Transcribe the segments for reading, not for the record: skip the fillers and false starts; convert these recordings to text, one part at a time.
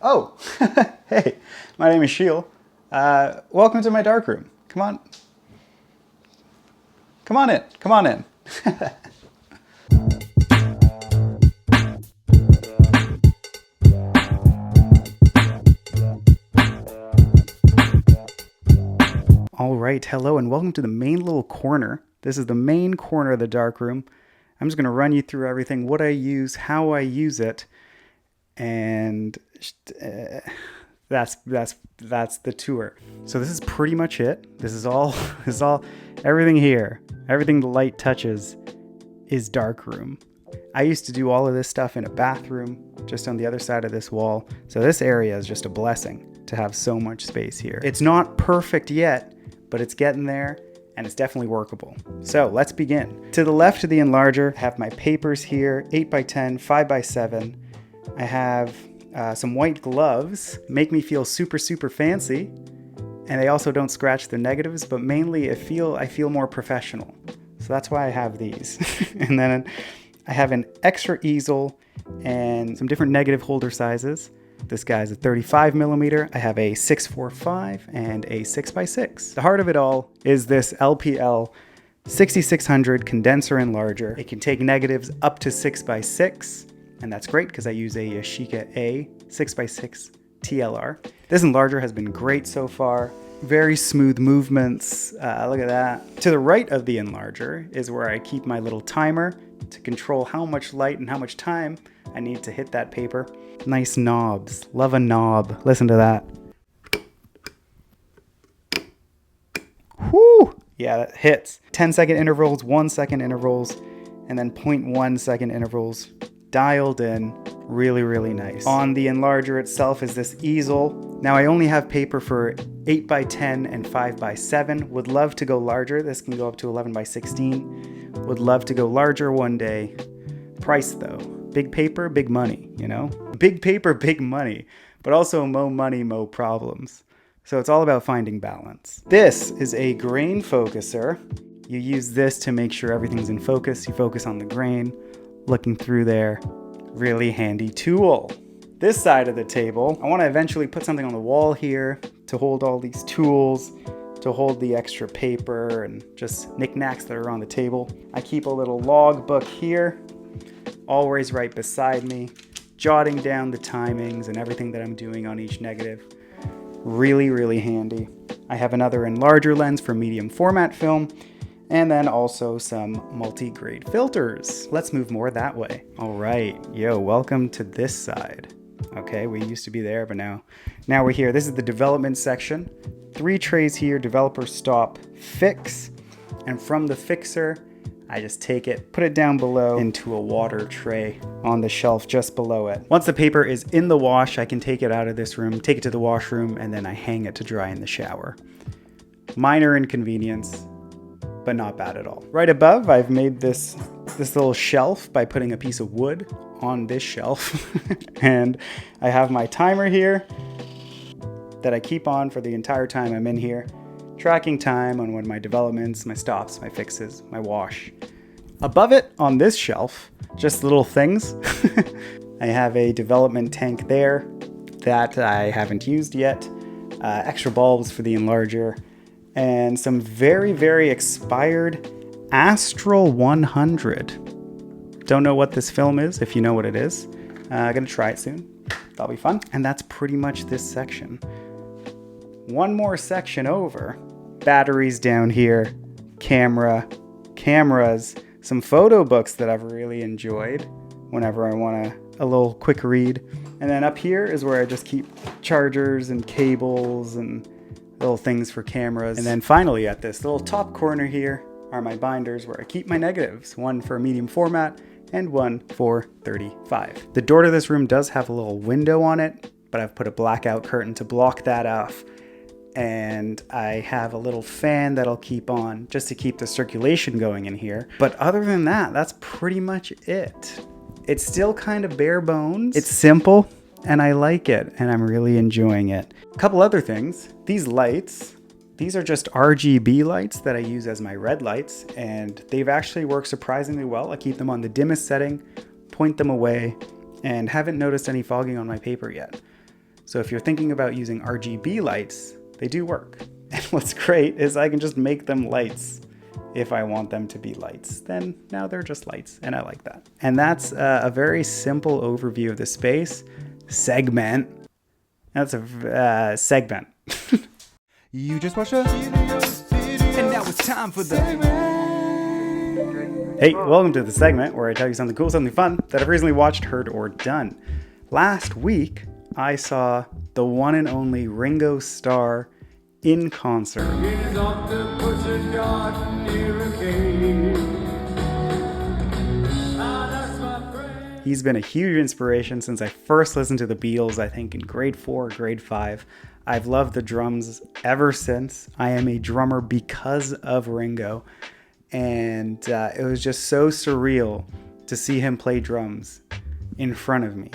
Oh, hey, my name is Sheel. Welcome to my darkroom. Come on. Come on in. Come on in. All right, hello and welcome to the main little corner. This is the main corner of the darkroom. I'm just going to run you through everything, what I use, how I use it, and that's the tour. So this is pretty much it. This is all everything here. Everything the light touches is darkroom. I used to do all of this stuff in a bathroom just on the other side of this wall. So this area is just a blessing to have so much space here. It's not perfect yet, but it's getting there and it's definitely workable. So let's begin. To the left of the Enlarger, I have my papers here, 8x10, 5x7. I have some white gloves, make me feel super fancy, and they also don't scratch the negatives, but mainly I feel more professional. So that's why I have these. And then I have an extra easel and some different negative holder sizes. This guy's a 35 millimeter. I have a 645 and a 6x6. The heart of it all is this LPL 6600 condenser enlarger. It can take negatives up to 6x6. And that's great because I use a Yashica A 6x6 TLR. This enlarger has been great so far. Very smooth movements. Look at that. To the right of the enlarger is where I keep my little timer to control how much light and how much time I need to hit that paper. Nice knobs. Love a knob. Listen to that. Whoo! Yeah, that hits. 10-second intervals, 1-second intervals, and then 0.1 second intervals. Dialed in, really nice. On the enlarger itself is this easel. Now I only have paper for 8x10 and 5x7. Would love to go larger. This can go up to 11x16. Would love to go larger one day. Price though. Big paper, big money, you know? Big paper, big money, but also mo money, mo problems. So it's all about finding balance. This is a grain focuser. You use this to make sure everything's in focus. You focus on the grain. Looking through there, really handy tool. This side of the table, I want to eventually put something on the wall here to hold all these tools, to hold the extra paper and just knickknacks that are on the table. I keep a little log book here, always right beside me, jotting down the timings and everything that I'm doing on each negative. Really handy. I have another enlarger lens for medium format film, and then also some multi-grade filters. Let's move more that way. All right, yo, welcome to this side. Okay, we used to be there, but now we're here. This is the development section. 3 trays here, developer stop, fix. And from the fixer, I just take it, put it down below into a water tray on the shelf just below it. Once the paper is in the wash, I can take it out of this room, take it to the washroom, and then I hang it to dry in the shower. Minor inconvenience, but not bad at all. Right above, I've made this little shelf by putting a piece of wood on this shelf. And I have my timer here that I keep on for the entire time I'm in here, tracking time on when my developments, my stops, my fixes, my wash. Above it on this shelf, just little things. I have a development tank there that I haven't used yet, extra bulbs for the enlarger, and some very expired Astral 100. Don't know what this film is. If you know what it is, I'm gonna try it soon. That'll be fun. And that's pretty much this section. One more section over. Batteries down here, cameras, some photo books that I've really enjoyed whenever I want a little quick read. And then up here is where I just keep chargers and cables and little things for cameras. And then finally at this little top corner here are my binders where I keep my negatives, one for medium format and one for 35. The door to this room does have a little window on it, but I've put a blackout curtain to block that off. And I have a little fan that I'll keep on just to keep the circulation going in here. But other than that, that's pretty much it. It's still kind of bare bones. It's simple and I like it and I'm really enjoying it. A couple other things. These lights, these are just RGB lights that I use as my red lights, and they've actually worked surprisingly well. I keep them on the dimmest setting, point them away, and haven't noticed any fogging on my paper yet. So if you're thinking about using RGB lights, they do work. And what's great is I can just make them lights if I want them to be lights. Then now they're just lights, and I like that. And that's a very simple overview of the space. Segment. That's a segment. You just watched a and now it's time for the Hey, welcome to the segment where I tell you something cool, something fun that I've recently watched, heard, or done. Last week, I saw the one and only Ringo Starr in concert. He's been a huge inspiration since I first listened to the Beatles, I think in grade 4 or grade 5. I've loved the drums ever since. I am a drummer because of Ringo. And it was just so surreal to see him play drums in front of me.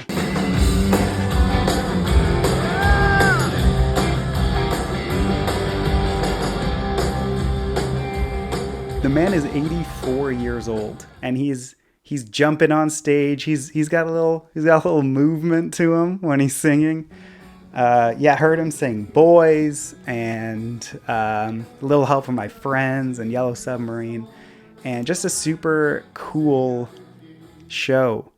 The man is 84 years old, and he's jumping on stage. He's got a little movement to him when he's singing. I heard him sing Boys and A Little Help from My Friends and Yellow Submarine, and just a super cool show.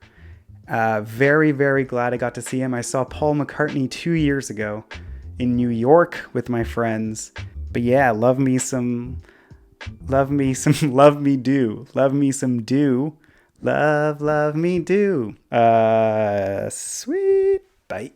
Very, very glad I got to see him. I saw Paul McCartney 2 years ago in New York with my friends. But yeah, love me some Love Me Do. Love Me Do. Sweet. Bye.